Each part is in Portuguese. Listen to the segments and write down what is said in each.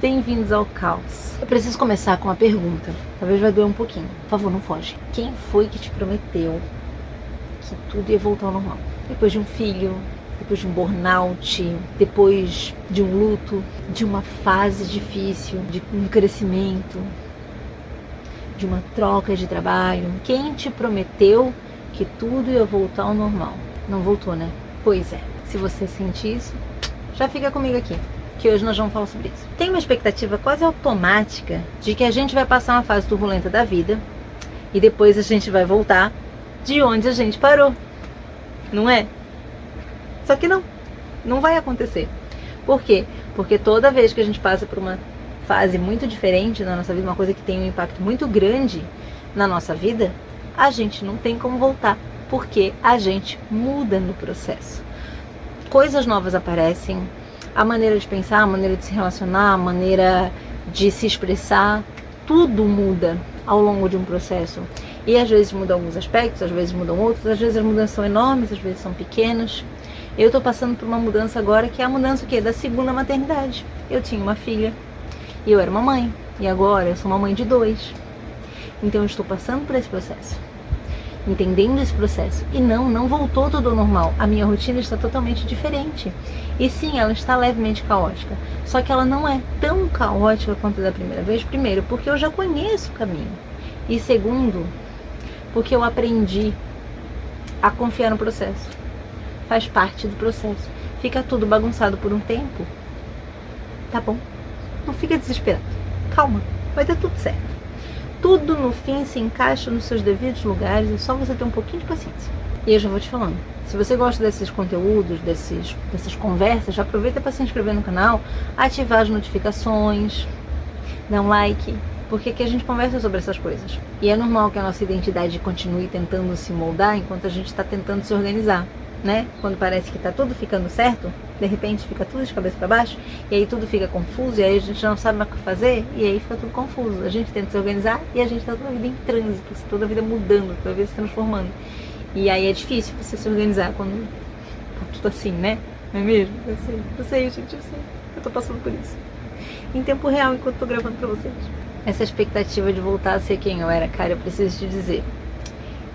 Bem-vindos ao caos. Eu preciso começar com uma pergunta. Talvez vai doer um pouquinho. Por favor, não foge. Quem foi que te prometeu que tudo ia voltar ao normal? Depois de um filho, depois de um burnout, depois de um luto, de uma fase difícil, de um crescimento, de uma troca de trabalho. Quem te prometeu que tudo ia voltar ao normal? Não voltou, né? Pois é. Se você sente isso, já fica comigo aqui, que hoje nós vamos falar sobre isso. Tem uma expectativa quase automática de que a gente vai passar uma fase turbulenta da vida e depois a gente vai voltar de onde a gente parou, não é? Só que não vai acontecer. Por quê? Porque toda vez que a gente passa por uma fase muito diferente na nossa vida, uma coisa que tem um impacto muito grande na nossa vida, a gente não tem como voltar, porque a gente muda no processo. Coisas novas aparecem, a maneira de pensar, a maneira de se relacionar, a maneira de se expressar, tudo muda ao longo de um processo. E às vezes mudam alguns aspectos, às vezes mudam outros, às vezes as mudanças são enormes, às vezes são pequenas. Eu estou passando por uma mudança agora, que é a mudança o quê? Da segunda maternidade. Eu tinha uma filha e eu era uma mãe, e agora eu sou uma mãe de 2. Então eu estou passando por esse processo, entendendo esse processo. E não voltou tudo ao normal. A minha rotina está totalmente diferente. E sim, ela está levemente caótica. Só que ela não é tão caótica quanto da primeira vez. Primeiro, porque eu já conheço o caminho. E segundo, porque eu aprendi a confiar no processo. Faz parte do processo. Fica tudo bagunçado por um tempo. Tá bom? Não fica desesperado. Calma, vai dar tudo certo. Tudo no fim se encaixa nos seus devidos lugares, é só você ter um pouquinho de paciência. E eu já vou te falando, se você gosta desses conteúdos, dessas conversas, já aproveita para se inscrever no canal, ativar as notificações, dar um like, porque aqui a gente conversa sobre essas coisas. E é normal que a nossa identidade continue tentando se moldar enquanto a gente está tentando se organizar, né? Quando parece que está tudo ficando certo, de repente fica tudo de cabeça para baixo, e aí tudo fica confuso, e aí a gente não sabe mais o que fazer, e aí fica tudo confuso. A gente tenta se organizar e a gente está toda a vida em trânsito, toda a vida mudando, toda a vida se transformando. E aí é difícil você se organizar quando tá tudo assim, né? Não é mesmo? Eu sei, gente, eu sei. Eu tô passando por isso. Em tempo real, enquanto tô gravando pra vocês. Essa expectativa de voltar a ser quem eu era, cara, eu preciso te dizer.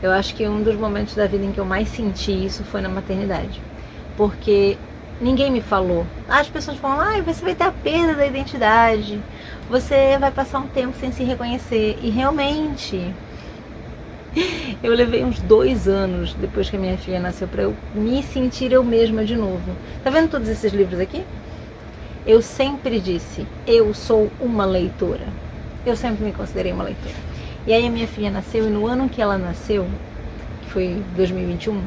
Eu acho que um dos momentos da vida em que eu mais senti isso foi na maternidade. Porque ninguém me falou. As pessoas falam, você vai ter a perda da identidade, você vai passar um tempo sem se reconhecer. E realmente, eu levei uns 2 anos depois que a minha filha nasceu pra eu me sentir eu mesma de novo. Tá vendo todos esses livros aqui? Eu sempre disse, eu sou uma leitora. Eu sempre me considerei uma leitora. E aí a minha filha nasceu, e no ano que ela nasceu, que foi 2021,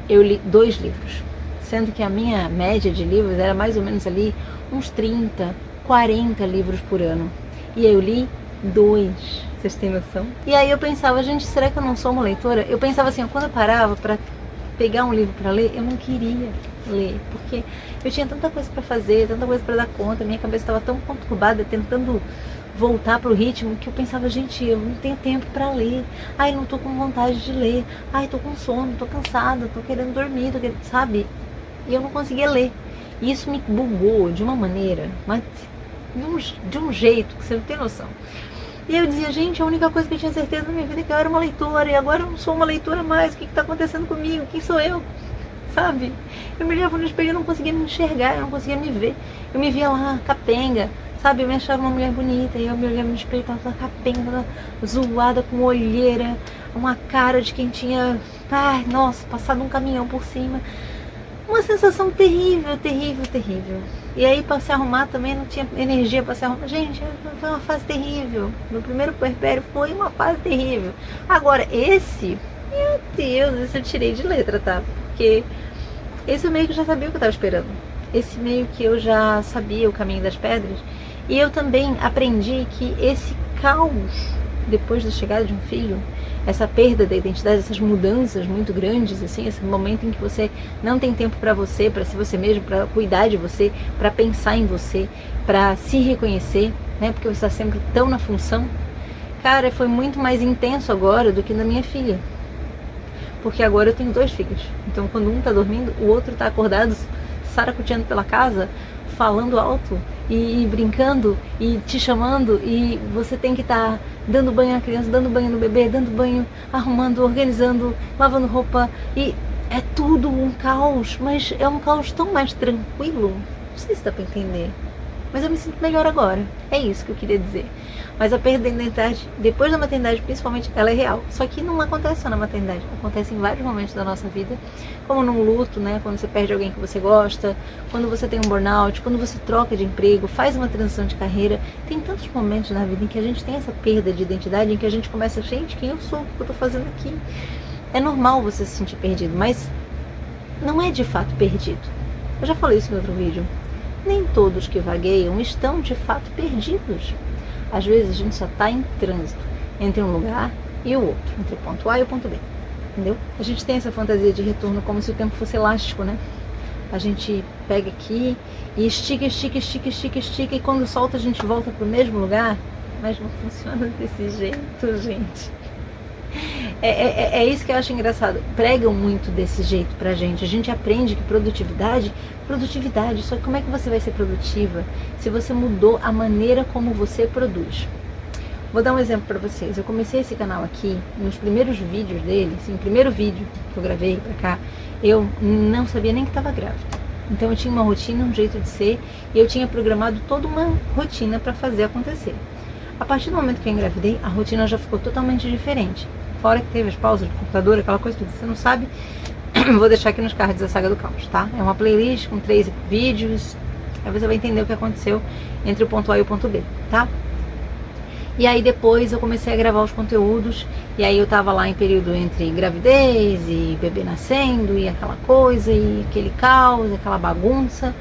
eu li 2 livros. Sendo que a minha média de livros era mais ou menos ali uns 30, 40 livros por ano. E aí eu li 2, vocês têm noção? E aí eu pensava, gente, será que eu não sou uma leitora? Eu pensava assim, quando eu parava pra pegar um livro pra ler, eu não queria ler, porque eu tinha tanta coisa pra fazer, tanta coisa pra dar conta, minha cabeça estava tão conturbada, tentando voltar pro ritmo, que eu pensava, gente, eu não tenho tempo pra ler, não tô com vontade de ler, tô com sono, tô cansada, tô querendo dormir, sabe? E eu não conseguia ler. E isso me bugou de uma maneira, mas de um jeito que você não tem noção. E eu dizia, gente, a única coisa que eu tinha certeza na minha vida é que eu era uma leitora, e agora eu não sou uma leitora mais, o que tá acontecendo comigo? Quem sou eu? Sabe? Eu me olhava no espelho e não conseguia me enxergar, eu não conseguia me ver. Eu me via lá, capenga, sabe? Eu me achava uma mulher bonita, e eu me olhava no espelho e tava toda capenga, toda zoada, com olheira, uma cara de quem tinha, nossa, passado um caminhão por cima. Uma sensação terrível, terrível, terrível. E aí pra se arrumar também não tinha energia pra se arrumar. Gente, foi uma fase terrível. Meu primeiro puerpério foi uma fase terrível. Agora, esse, meu Deus, esse eu tirei de letra, tá? Porque esse eu meio que já sabia o que eu tava esperando. Esse meio que eu já sabia o caminho das pedras. E eu também aprendi que esse caos, depois da chegada de um filho, essa perda da identidade, essas mudanças muito grandes, assim, esse momento em que você não tem tempo para você, para ser você mesmo, para cuidar de você, para pensar em você, para se reconhecer, né? Porque você está sempre tão na função. Cara, foi muito mais intenso agora do que na minha filha. Porque agora eu tenho 2 filhos. Então, quando um tá dormindo, o outro tá acordado saracoteando pela casa, falando alto e brincando e te chamando, e você tem que estar dando banho na criança, dando banho no bebê, dando banho, arrumando, organizando, lavando roupa, e é tudo um caos, mas é um caos tão mais tranquilo. Não sei se dá pra entender, mas eu me sinto melhor agora. É isso que eu queria dizer. Mas a perda da identidade, depois da maternidade principalmente, ela é real. Só que não acontece só na maternidade, acontece em vários momentos da nossa vida, como num luto, né? Quando você perde alguém que você gosta, quando você tem um burnout, quando você troca de emprego, faz uma transição de carreira. Tem tantos momentos na vida em que a gente tem essa perda de identidade, em que a gente começa, gente, quem eu sou, o que eu tô fazendo aqui? É normal você se sentir perdido, mas não é de fato perdido. Eu já falei isso em outro vídeo. Nem todos que vagueiam estão de fato perdidos. Às vezes a gente só está em trânsito entre um lugar e o outro, entre o ponto A e o ponto B, entendeu? A gente tem essa fantasia de retorno como se o tempo fosse elástico, né? A gente pega aqui e estica, e quando solta a gente volta para o mesmo lugar, mas não funciona desse jeito, gente. É isso que eu acho engraçado. Pregam muito desse jeito pra gente. A gente aprende que produtividade, só que como é que você vai ser produtiva se você mudou a maneira como você produz? Vou dar um exemplo pra vocês. Eu comecei esse canal aqui, nos primeiros vídeos dele, assim, o primeiro vídeo que eu gravei pra cá, eu não sabia nem que estava grávida. Então eu tinha uma rotina, um jeito de ser, e eu tinha programado toda uma rotina pra fazer acontecer. A partir do momento que eu engravidei, a rotina já ficou totalmente diferente. Fora que teve as pausas do computador, aquela coisa tudo. Você não sabe, vou deixar aqui nos cards a Saga do Caos, tá? É uma playlist com 3 vídeos, aí você vai entender o que aconteceu entre o ponto A e o ponto B, tá? E aí depois eu comecei a gravar os conteúdos, e aí eu tava lá em período entre gravidez e bebê nascendo, e aquela coisa, e aquele caos, aquela bagunça,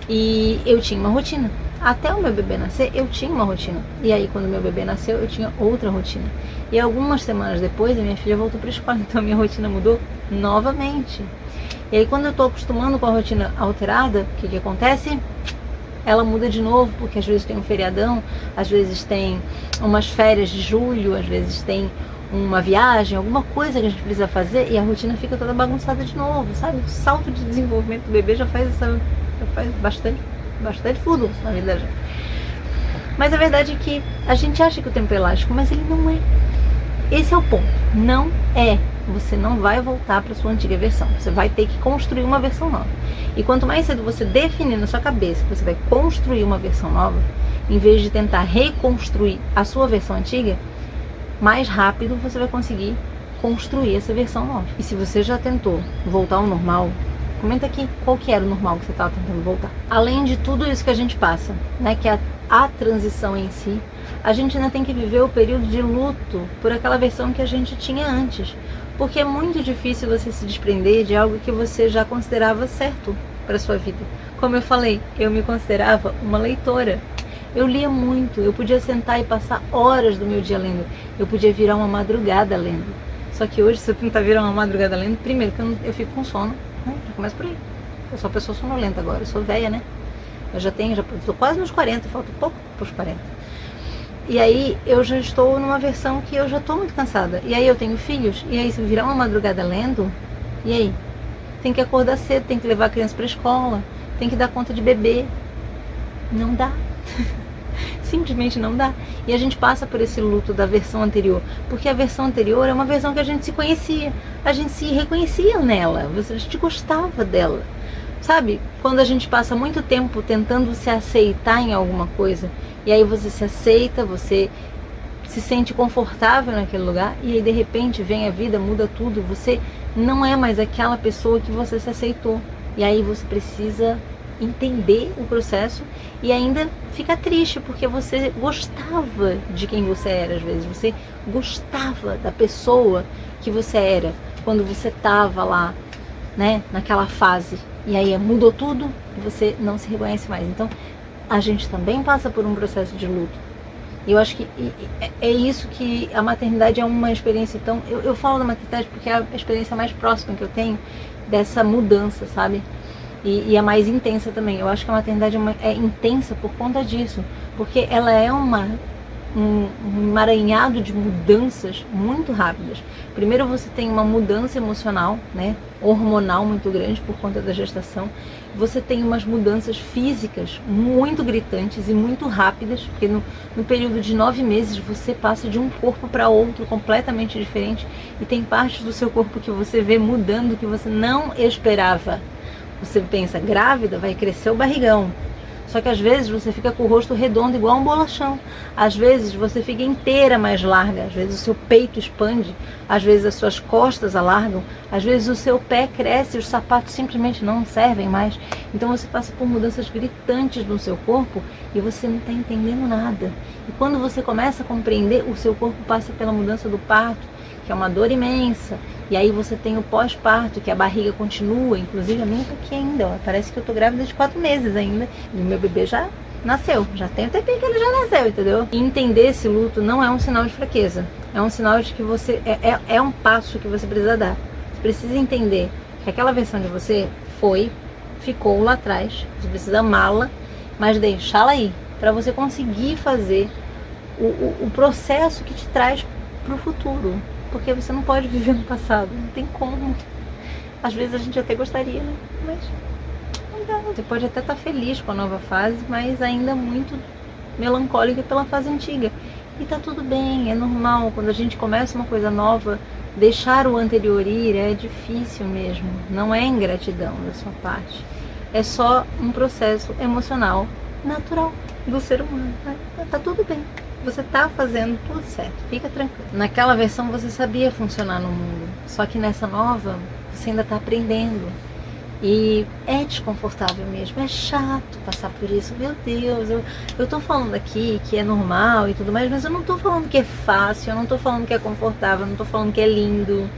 e eu tinha uma rotina. Até o meu bebê nascer, eu tinha uma rotina. E aí, quando meu bebê nasceu, eu tinha outra rotina. E algumas semanas depois, a minha filha voltou para a escola, então a minha rotina mudou novamente. E aí, quando eu estou acostumando com a rotina alterada, o que acontece? Ela muda de novo, porque às vezes tem um feriadão, às vezes tem umas férias de julho, às vezes tem uma viagem, alguma coisa que a gente precisa fazer, e a rotina fica toda bagunçada de novo, sabe? O salto de desenvolvimento do bebê já faz bastante furdunço na vida da gente. Mas a verdade é que a gente acha que o tempo é elástico, mas ele não é. Esse é o ponto. Não é. Você não vai voltar para sua antiga versão. Você vai ter que construir uma versão nova. E quanto mais cedo você definir na sua cabeça que você vai construir uma versão nova, em vez de tentar reconstruir a sua versão antiga, mais rápido você vai conseguir construir essa versão nova. E se você já tentou voltar ao normal, comenta aqui qual que era o normal que você estava tentando voltar. Além de tudo isso que a gente passa, né, que é a transição em si, a gente ainda tem que viver o período de luto por aquela versão que a gente tinha antes. Porque é muito difícil você se desprender de algo que você já considerava certo para sua vida. Como eu falei, eu me considerava uma leitora. Eu lia muito, eu podia sentar e passar horas do meu dia lendo. Eu podia virar uma madrugada lendo. Só que hoje, se eu tentar virar uma madrugada lendo, primeiro que eu fico com sono. Já começa por aí. Eu sou uma pessoa sonolenta agora, eu sou velha, né? Eu já estou quase nos 40, falta pouco para os 40. E aí eu já estou numa versão que eu já estou muito cansada. E aí eu tenho filhos, e aí se virar uma madrugada lendo, e aí? Tem que acordar cedo, tem que levar a criança para a escola, tem que dar conta de bebê. Não dá. Simplesmente não dá. E a gente passa por esse luto da versão anterior, porque a versão anterior é uma versão que a gente se conhecia, a gente se reconhecia nela, a gente gostava dela. Sabe, quando a gente passa muito tempo tentando se aceitar em alguma coisa, e aí você se aceita, você se sente confortável naquele lugar, e aí de repente vem a vida, muda tudo, você não é mais aquela pessoa que você se aceitou. E aí você precisa entender o processo e ainda fica triste, porque você gostava de quem você era às vezes, você gostava da pessoa que você era quando você estava lá, né, naquela fase. E aí mudou tudo e você não se reconhece mais. Então, a gente também passa por um processo de luto. E eu acho que é isso que a maternidade é uma experiência tão... Eu falo da maternidade porque é a experiência mais próxima que eu tenho dessa mudança, sabe? E é mais intensa também. Eu acho que a maternidade é intensa por conta disso. Porque ela é uma um emaranhado de mudanças muito rápidas. Primeiro você tem uma mudança emocional, né, hormonal muito grande por conta da gestação. Você tem umas mudanças físicas muito gritantes e muito rápidas, porque no período de 9 meses você passa de um corpo para outro completamente diferente, e tem partes do seu corpo que você vê mudando que você não esperava. Você pensa, grávida, vai crescer o barrigão. Só que às vezes você fica com o rosto redondo igual um bolachão. Às vezes você fica inteira mais larga. Às vezes o seu peito expande. Às vezes as suas costas alargam. Às vezes o seu pé cresce e os sapatos simplesmente não servem mais. Então você passa por mudanças gritantes no seu corpo e você não está entendendo nada. E quando você começa a compreender, o seu corpo passa pela mudança do parto, que é uma dor imensa. E aí você tem o pós-parto, que a barriga continua. Inclusive a minha tá aqui ainda, ó. Parece que eu tô grávida de 4 meses ainda. E o meu bebê já nasceu. Já tem um tempinho que ele já nasceu, entendeu? E entender esse luto não é um sinal de fraqueza. É um sinal de que você... É um passo que você precisa dar. Você precisa entender que aquela versão de você ficou lá atrás. Você precisa amá-la, mas deixá-la aí. Pra você conseguir fazer o processo que te traz pro futuro. Porque você não pode viver no passado, não tem como. Às vezes a gente até gostaria, né? Mas não dá. Você pode até estar feliz com a nova fase, mas ainda muito melancólica pela fase antiga. E tá tudo bem, é normal. Quando a gente começa uma coisa nova, deixar o anterior ir é difícil mesmo. Não é ingratidão da sua parte. É só um processo emocional natural do ser humano. Tá tudo bem. Você tá fazendo tudo certo, fica tranquilo. Naquela versão você sabia funcionar no mundo, só que nessa nova você ainda tá aprendendo. E é desconfortável mesmo, é chato passar por isso. Meu Deus, eu tô falando aqui que é normal e tudo mais, mas eu não tô falando que é fácil, eu não tô falando que é confortável, eu não tô falando que é lindo.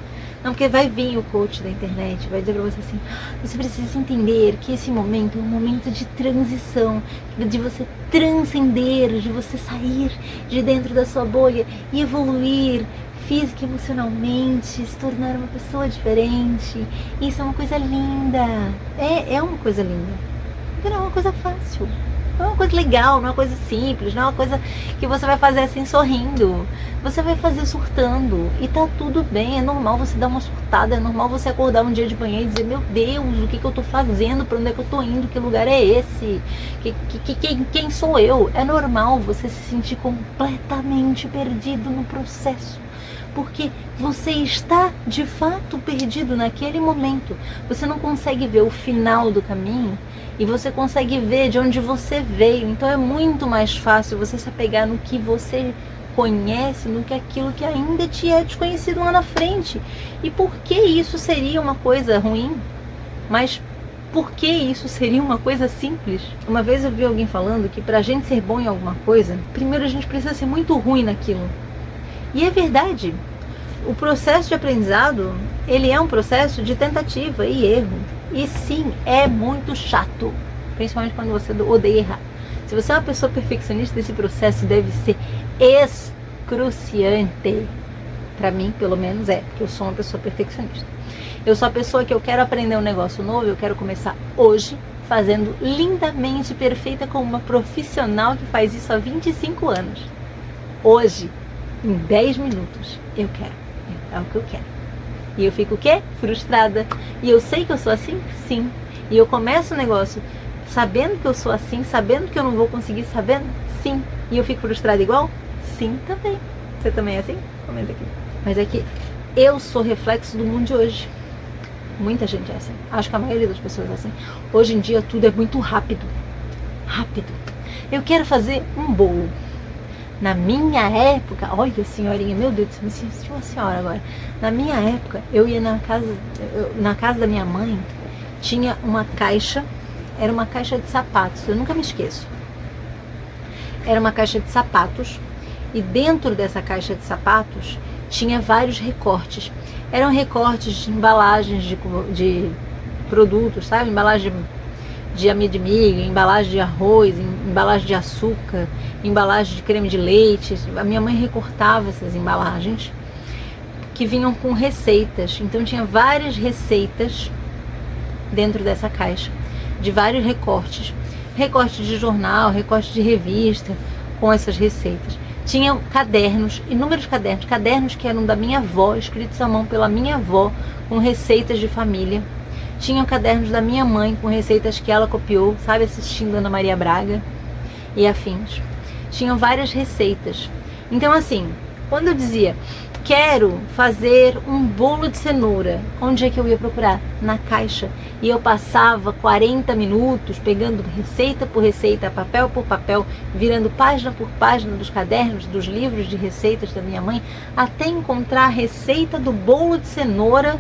Não, porque vai vir o coach da internet, vai dizer pra você assim, você precisa entender que esse momento é um momento de transição, de você transcender, de você sair de dentro da sua bolha e evoluir física e emocionalmente, se tornar uma pessoa diferente. Isso é uma coisa linda, é uma coisa linda, não é uma coisa fácil. Não é uma coisa legal, não é uma coisa simples, não é uma coisa que você vai fazer assim sorrindo. Você vai fazer surtando e tá tudo bem, é normal você dar uma surtada, é normal você acordar um dia de manhã e dizer, meu Deus, o que eu tô fazendo, pra onde é que eu tô indo, que lugar é esse, quem sou eu? É normal você se sentir completamente perdido no processo. Porque você está de fato perdido naquele momento. Você não consegue ver o final do caminho e você consegue ver de onde você veio. Então é muito mais fácil você se apegar no que você conhece do que aquilo que ainda te é desconhecido lá na frente. E por que isso seria uma coisa ruim? Mas por que isso seria uma coisa simples? Uma vez eu vi alguém falando que pra gente ser bom em alguma coisa, primeiro a gente precisa ser muito ruim naquilo. E é verdade. O processo de aprendizado, ele é um processo de tentativa e erro. E sim, é muito chato. Principalmente quando você odeia errar. Se você é uma pessoa perfeccionista, esse processo deve ser excruciante. Pra mim, pelo menos, porque eu sou uma pessoa perfeccionista. Eu sou a pessoa que eu quero aprender um negócio novo, eu quero começar hoje, fazendo lindamente perfeita como uma profissional que faz isso há 25 anos. Hoje, em 10 minutos, eu quero. É o que eu quero. E eu fico o quê? Frustrada. E eu sei que eu sou assim? Sim. E eu começo o negócio sabendo que eu sou assim, sabendo que eu não vou conseguir, sabendo? Sim. E eu fico frustrada igual? Sim, também. Você também é assim? Comenta aqui. Mas é que eu sou reflexo do mundo de hoje. Muita gente é assim. Acho que a maioria das pessoas é assim. Hoje em dia tudo é muito rápido. Rápido. Eu quero fazer um bolo. Na minha época, olha senhorinha, meu Deus, me senti uma senhora agora. Na minha época, eu ia na casa da minha mãe, tinha uma caixa, era uma caixa de sapatos, eu nunca me esqueço. Era uma caixa de sapatos e dentro dessa caixa de sapatos tinha vários recortes. Eram recortes de embalagens de produtos, sabe? Embalagem de amido de milho, embalagem de arroz, embalagem de açúcar, embalagem de creme de leite. A minha mãe recortava essas embalagens que vinham com receitas. Então tinha várias receitas dentro dessa caixa, de vários recortes. Recorte de jornal, recorte de revista, com essas receitas. Tinham cadernos, inúmeros cadernos, cadernos que eram da minha avó, escritos à mão pela minha avó, com receitas de família. Tinham cadernos da minha mãe, com receitas que ela copiou, sabe, assistindo Ana Maria Braga e afins. Tinham várias receitas. Então, assim, quando eu dizia, quero fazer um bolo de cenoura, onde é que eu ia procurar? Na caixa. E eu passava 40 minutos pegando receita por receita, papel por papel, virando página por página dos cadernos, dos livros de receitas da minha mãe, até encontrar a receita do bolo de cenoura,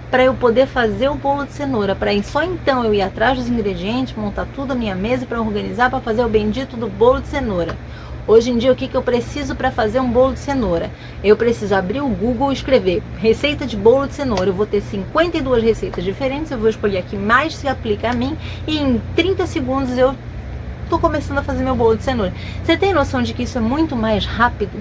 para eu poder fazer o bolo de cenoura. Para só então eu ir atrás dos ingredientes, montar tudo à minha mesa para organizar, para fazer o bendito do bolo de cenoura. Hoje em dia, o que eu preciso para fazer um bolo de cenoura? Eu preciso abrir o Google e escrever receita de bolo de cenoura. Eu vou ter 52 receitas diferentes, eu vou escolher a que mais se aplica a mim e em 30 segundos eu estou começando a fazer meu bolo de cenoura. Você tem noção de que isso é muito mais rápido?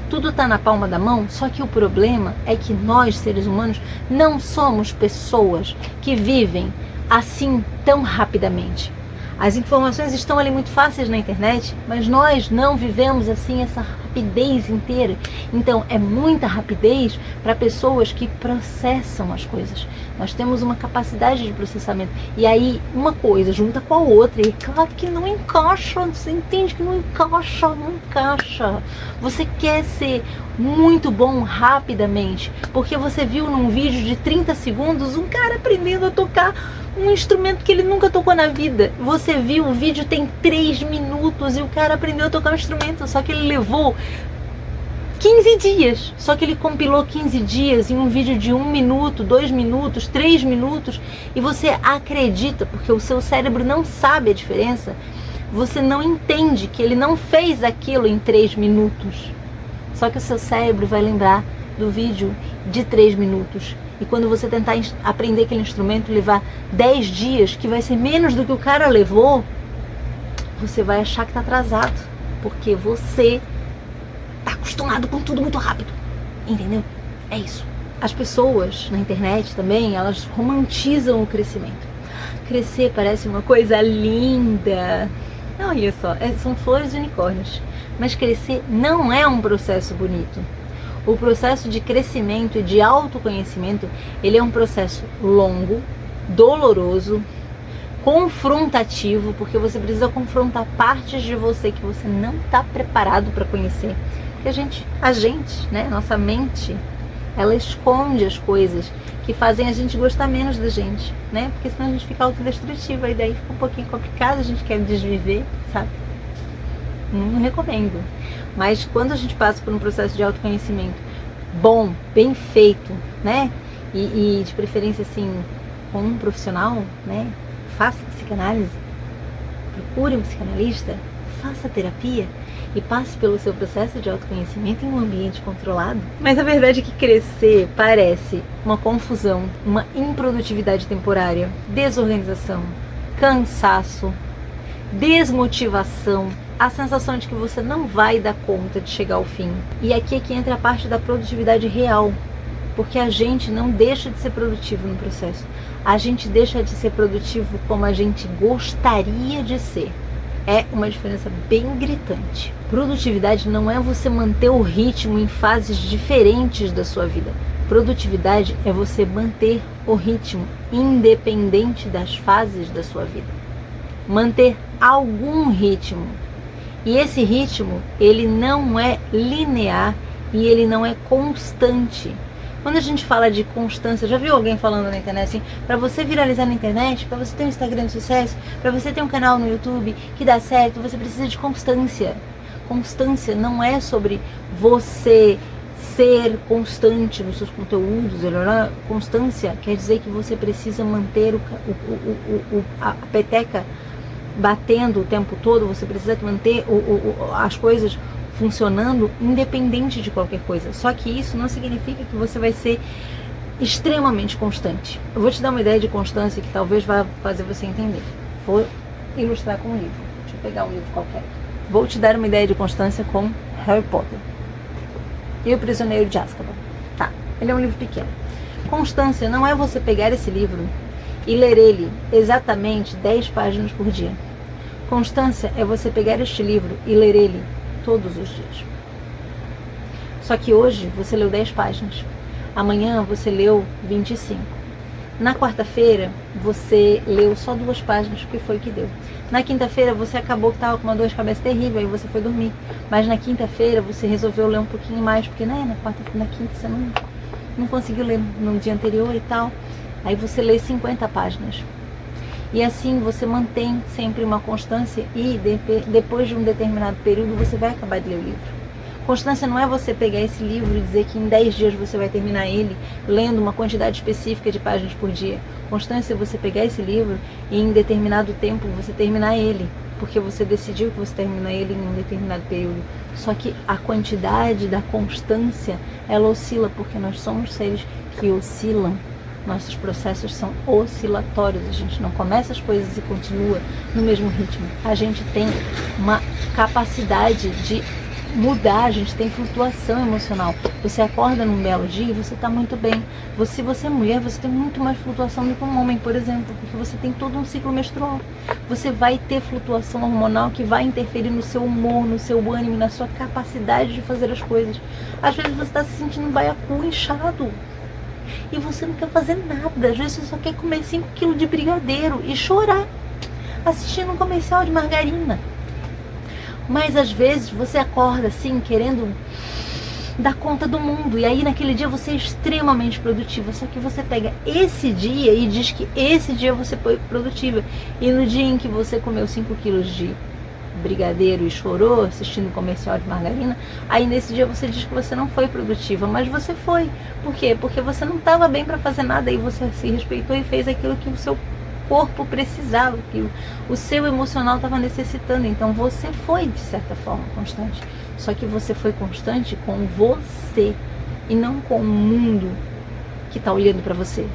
Tudo está na palma da mão, só que o problema é que nós, seres humanos, não somos pessoas que vivem assim tão rapidamente. As informações estão ali muito fáceis na internet, mas nós não vivemos assim essa rapidez inteira. Então é muita rapidez para pessoas que processam as coisas. Nós temos uma capacidade de processamento. E aí uma coisa junta com a outra. E claro que não encaixa, você entende que não encaixa, não encaixa. Você quer ser muito bom rapidamente, porque você viu num vídeo de 30 segundos um cara aprendendo a tocar um instrumento que ele nunca tocou na vida. Você viu, o vídeo tem 3 minutos e o cara aprendeu a tocar um instrumento, só que ele levou 15 dias. Só que ele compilou 15 dias em um vídeo de 1 minuto, 2 minutos, 3 minutos, e você acredita, porque o seu cérebro não sabe a diferença, você não entende que ele não fez aquilo em 3 minutos. Só que o seu cérebro vai lembrar do vídeo de 3 minutos. E quando você tentar aprender aquele instrumento, levar 10 dias, que vai ser menos do que o cara levou, você vai achar que está atrasado. Porque você está acostumado com tudo muito rápido. Entendeu? É isso. As pessoas na internet também, elas romantizam o crescimento. Crescer parece uma coisa linda. Olha só, são flores e unicórnios. Mas crescer não é um processo bonito. O processo de crescimento e de autoconhecimento, ele é um processo longo, doloroso, confrontativo, porque você precisa confrontar partes de você que você não está preparado para conhecer. Porque a gente, né, nossa mente, ela esconde as coisas que fazem a gente gostar menos da gente, né? Porque senão a gente fica autodestrutiva e daí fica um pouquinho complicado, a gente quer desviver, sabe? Não recomendo. Mas quando a gente passa por um processo de autoconhecimento bom, bem feito, né? E de preferência assim, com um profissional, né? Faça psicanálise, procure um psicanalista, faça terapia e passe pelo seu processo de autoconhecimento em um ambiente controlado. Mas a verdade é que crescer parece uma confusão, uma improdutividade temporária, desorganização, cansaço, desmotivação, a sensação de que você não vai dar conta de chegar ao fim. E aqui é que entra a parte da produtividade real, porque a gente não deixa de ser produtivo no processo, a gente deixa de ser produtivo como a gente gostaria de ser. É uma diferença bem gritante. Produtividade não é você manter o ritmo em fases diferentes da sua vida. Produtividade é você manter o ritmo independente das fases da sua vida. Manter algum ritmo. E esse ritmo, ele não é linear e ele não é constante. Quando a gente fala de constância, já viu alguém falando na internet assim, para você viralizar na internet, para você ter um Instagram de sucesso, para você ter um canal no YouTube que dá certo, você precisa de constância. Constância não é sobre você ser constante nos seus conteúdos. Constância quer dizer que você precisa manter a peteca batendo o tempo todo, você precisa manter as coisas funcionando independente de qualquer coisa. Só que isso não significa que você vai ser extremamente constante. Eu vou te dar uma ideia de constância que talvez vá fazer você entender. Vou ilustrar com um livro. Deixa eu pegar um livro qualquer. Vou te dar uma ideia de constância com Harry Potter e o Prisioneiro de Azkaban. Tá, ele é um livro pequeno. Constância não é você pegar esse livro e ler ele exatamente 10 páginas por dia. Constância é você pegar este livro e ler ele todos os dias. Só que hoje você leu 10 páginas. Amanhã você leu 25. Na quarta-feira você leu só 2 páginas, porque foi o que deu. Na quinta-feira você acabou que estava com uma dor de cabeça terrível, aí você foi dormir. Mas na quinta-feira você resolveu ler um pouquinho mais, porque né, na quinta você não conseguiu ler no dia anterior e tal. Aí você lê 50 páginas. E assim você mantém sempre uma constância e depois de um determinado período você vai acabar de ler o livro. Constância não é você pegar esse livro e dizer que em 10 dias você vai terminar ele lendo uma quantidade específica de páginas por dia. Constância é você pegar esse livro e em determinado tempo você terminar ele, porque você decidiu que você termina ele em um determinado período. Só que a quantidade da constância, ela oscila, porque nós somos seres que oscilam. Nossos processos são oscilatórios, a gente não começa as coisas e continua no mesmo ritmo. A gente tem uma capacidade de mudar, a gente tem flutuação emocional. Você acorda num belo dia e você está muito bem. Se você é mulher, você tem muito mais flutuação do que um homem, por exemplo, porque você tem todo um ciclo menstrual. Você vai ter flutuação hormonal que vai interferir no seu humor, no seu ânimo, na sua capacidade de fazer as coisas. Às vezes você está se sentindo um baiacu, inchado, e você não quer fazer nada. Às vezes você só quer comer 5 quilos de brigadeiro e chorar assistindo um comercial de margarina. Mas às vezes você acorda assim, querendo dar conta do mundo, e aí naquele dia você é extremamente produtiva. Só que você pega esse dia e diz que esse dia você foi produtiva, e no dia em que você comeu 5 quilos de brigadeiro e chorou assistindo comercial de margarina, aí nesse dia você diz que você não foi produtiva, mas você foi. Por quê? Porque você não estava bem para fazer nada, e você se respeitou e fez aquilo que o seu corpo precisava, que o seu emocional estava necessitando. Então você foi, de certa forma, constante. Só que você foi constante com você e não com o mundo que está olhando para você.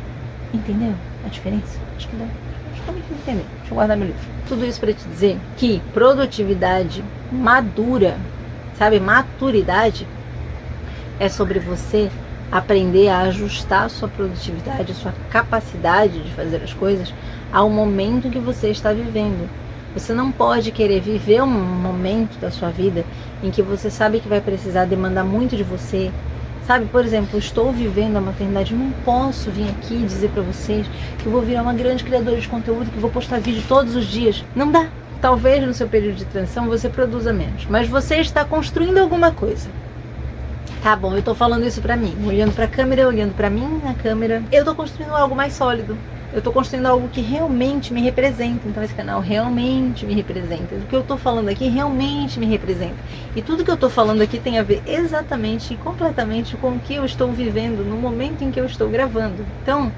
Entendeu a diferença? Acho que dá. Acho que eu me fiz entender. Deixa eu guardar meu livro. Tudo isso para te dizer que produtividade madura, sabe, maturidade, é sobre você aprender a ajustar a sua produtividade, a sua capacidade de fazer as coisas ao momento que você está vivendo. Você não pode querer viver um momento da sua vida em que você sabe que vai precisar demandar muito de você. Sabe, por exemplo, eu estou vivendo a maternidade, eu não posso vir aqui dizer para vocês que eu vou virar uma grande criadora de conteúdo, que vou postar vídeo todos os dias. Não dá. Talvez no seu período de transição você produza menos, mas você está construindo alguma coisa. Tá bom, eu tô falando isso pra mim, olhando pra câmera, olhando pra mim na câmera. Eu tô construindo algo mais sólido. Eu tô construindo algo que realmente me representa. Então esse canal realmente me representa. O que eu tô falando aqui realmente me representa. E tudo que eu tô falando aqui tem a ver exatamente e completamente com o que eu estou vivendo no momento em que eu estou gravando. Então,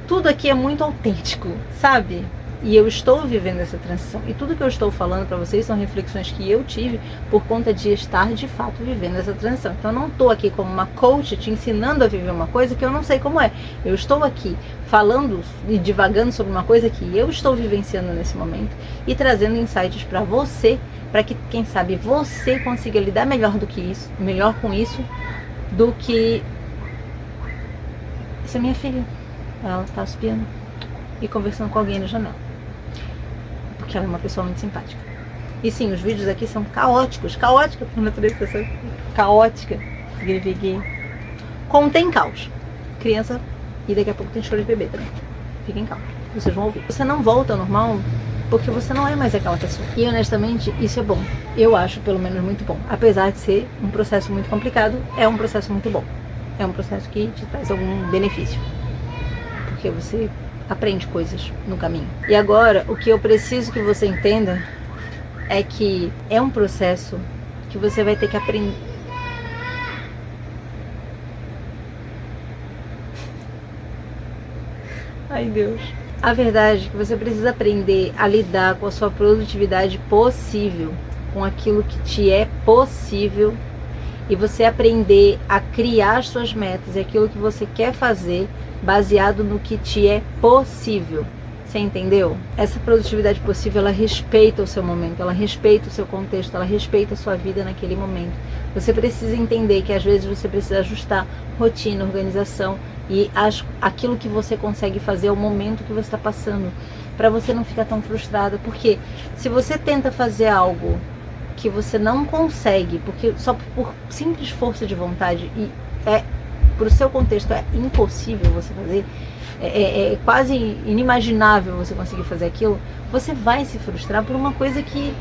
tudo aqui é muito autêntico, sabe? E eu estou vivendo essa transição. E tudo que eu estou falando para vocês são reflexões que eu tive por conta de estar, de fato, vivendo essa transição. Então eu não estou aqui como uma coach te ensinando a viver uma coisa que eu não sei como é. Eu estou aqui falando e divagando sobre uma coisa que eu estou vivenciando nesse momento e trazendo insights para você, para que, quem sabe, você consiga lidar melhor do que isso, melhor com isso do que... Essa é minha filha. Ela está espiando e conversando com alguém na janela, porque ela é uma pessoa muito simpática. E sim, os vídeos aqui são caóticos. Caótica por natureza, caótica significa que contém caos. Criança, e daqui a pouco tem choro de bebê também. Fiquem calmos, vocês vão ouvir. Você não volta ao normal porque você não é mais aquela pessoa. E honestamente, isso é bom. Eu acho, pelo menos, muito bom. Apesar de ser um processo muito complicado, é um processo muito bom. É um processo que te traz algum benefício, porque você aprende coisas no caminho. E agora, o que eu preciso que você entenda é que é um processo que você vai ter que aprender. Ai, Deus. A verdade é que você precisa aprender a lidar com a sua produtividade possível, com aquilo que te é possível, e você aprender a criar as suas metas e aquilo que você quer fazer baseado no que te é possível. Você entendeu? Essa produtividade possível, ela respeita o seu momento, ela respeita o seu contexto, ela respeita a sua vida naquele momento. Você precisa entender que às vezes você precisa ajustar rotina, organização e aquilo que você consegue fazer ao momento que você está passando, para você não ficar tão frustrado. Porque se você tenta fazer algo que você não consegue, porque só por simples força de vontade, e pro seu contexto é impossível você fazer, é quase inimaginável você conseguir fazer aquilo, você vai se frustrar por uma coisa que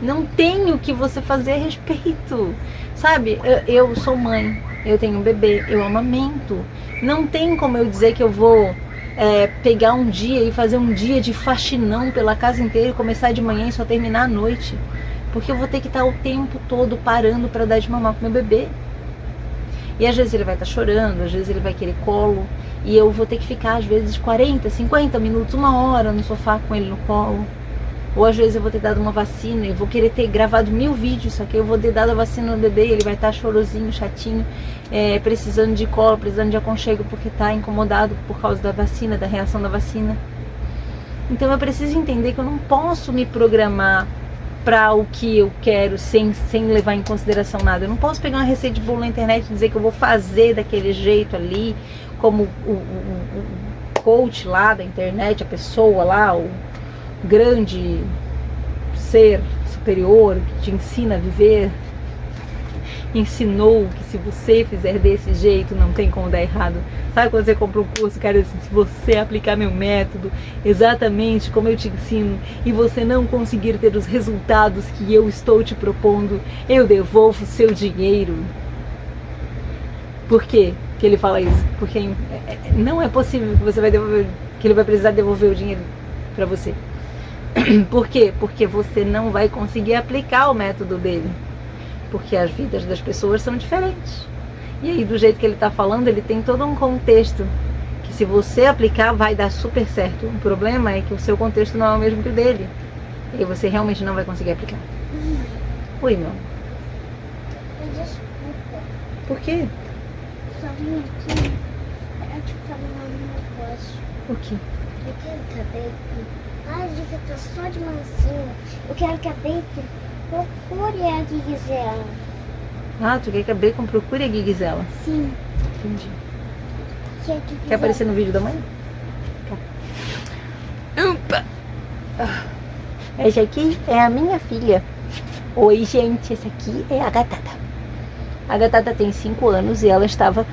não tem o que você fazer a respeito, sabe? Eu sou mãe, eu tenho um bebê, eu amamento, não tem como eu dizer que eu vou pegar um dia e fazer um dia de faxinão pela casa inteira e começar de manhã e só terminar à noite, porque eu vou ter que estar o tempo todo parando para dar de mamar pro meu bebê. E às vezes ele vai estar chorando, às vezes ele vai querer colo, e eu vou ter que ficar às vezes 40, 50 minutos, 1 hora no sofá com ele no colo. Ou às vezes eu vou ter dado uma vacina e vou querer ter gravado 1000 vídeos, só que eu vou ter dado a vacina no bebê e ele vai estar chorosinho, chatinho, precisando de colo, precisando de aconchego porque está incomodado por causa da vacina, da reação da vacina. Então eu preciso entender que eu não posso me programar para o que eu quero sem levar em consideração nada. Eu não posso pegar uma receita de bolo na internet e dizer que eu vou fazer daquele jeito ali, como o coach lá da internet, a pessoa lá, o grande ser superior que te ensina a viver, ensinou que se você fizer desse jeito não tem como dar errado. Sabe quando você compra um curso, cara, assim, se você aplicar meu método exatamente como eu te ensino e você não conseguir ter os resultados que eu estou te propondo, eu devolvo o seu dinheiro. Por quê que ele fala isso? Porque não é possível que você vai devolver, que ele vai precisar devolver o dinheiro para você. Por quê? Porque você não vai conseguir aplicar o método dele. Porque as vidas das pessoas são diferentes. E aí, do jeito que ele está falando, ele tem todo um contexto que se você aplicar vai dar super certo. O problema é que o seu contexto não é o mesmo que o dele. E aí você realmente não vai conseguir aplicar. Oi, meu. Desculpa. Por quê? Só vim aqui pra te falar um negócio. O quê? Eu quero que a Bacon pare de ficar só de mansinho. Eu quero que a Bacon procure a Guiguizela. Ah, tu quer que a Bacon procure a Guiguizela? Sim. Entendi. Que a Guiguizela... Quer aparecer no vídeo da mãe? Opa! Essa aqui é a minha filha. Oi, gente, essa aqui é a Gatata. A Gatata tem 5 anos e ela estava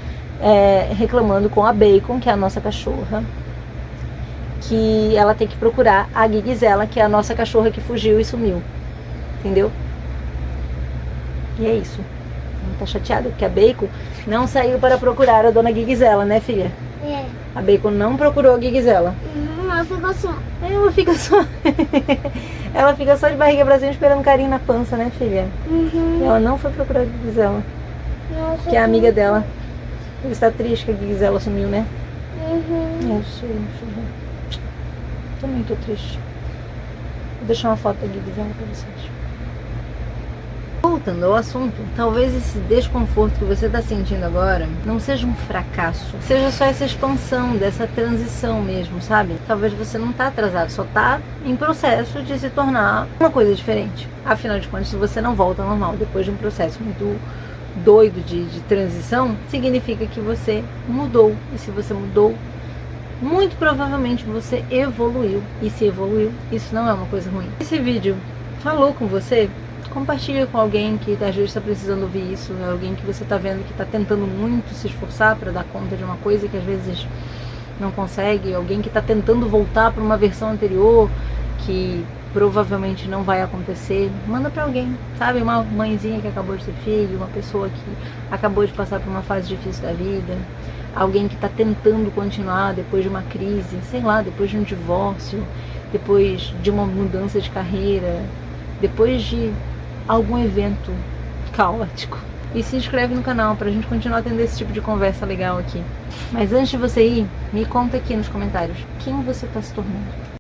reclamando com a Bacon, que é a nossa cachorra, que ela tem que procurar a Guiguizela, que é a nossa cachorra que fugiu e sumiu. Entendeu? E é isso. Ela tá chateada porque a Bacon não saiu para procurar a dona Guiguizela, né, filha? É. A Bacon não procurou a Guiguizela. Ela ficou assim. Ela fica só... ela fica só de barriga pra cima esperando carinho na pança, né, filha? Uhum. Ela não foi procurar a Guiguizela, Nossa, que é a amiga dela. Ele está triste que a Guiguizela sumiu, né? Uhum. Eu sei. Também tô triste. Vou deixar uma foto da Guiguizela pra vocês. Voltando ao assunto, talvez esse desconforto que você está sentindo agora não seja um fracasso, seja só essa expansão, dessa transição mesmo, sabe? Talvez você não está atrasado, só está em processo de se tornar uma coisa diferente. Afinal de contas, se você não volta ao normal depois de um processo muito doido de transição, significa que você mudou. E se você mudou, muito provavelmente você evoluiu. E se evoluiu, isso não é uma coisa ruim. Esse vídeo falou com você? Compartilha com alguém que às vezes está precisando ouvir isso, alguém que você está vendo que está tentando muito se esforçar para dar conta de uma coisa que às vezes não consegue, alguém que está tentando voltar para uma versão anterior que provavelmente não vai acontecer. Manda para alguém, sabe? Uma mãezinha que acabou de ter filho, uma pessoa que acabou de passar por uma fase difícil da vida, alguém que está tentando continuar depois de uma crise, sei lá, depois de um divórcio, depois de uma mudança de carreira, depois de algum evento caótico. E se inscreve no canal pra gente continuar tendo esse tipo de conversa legal aqui. Mas antes de você ir, me conta aqui nos comentários quem você tá se tornando.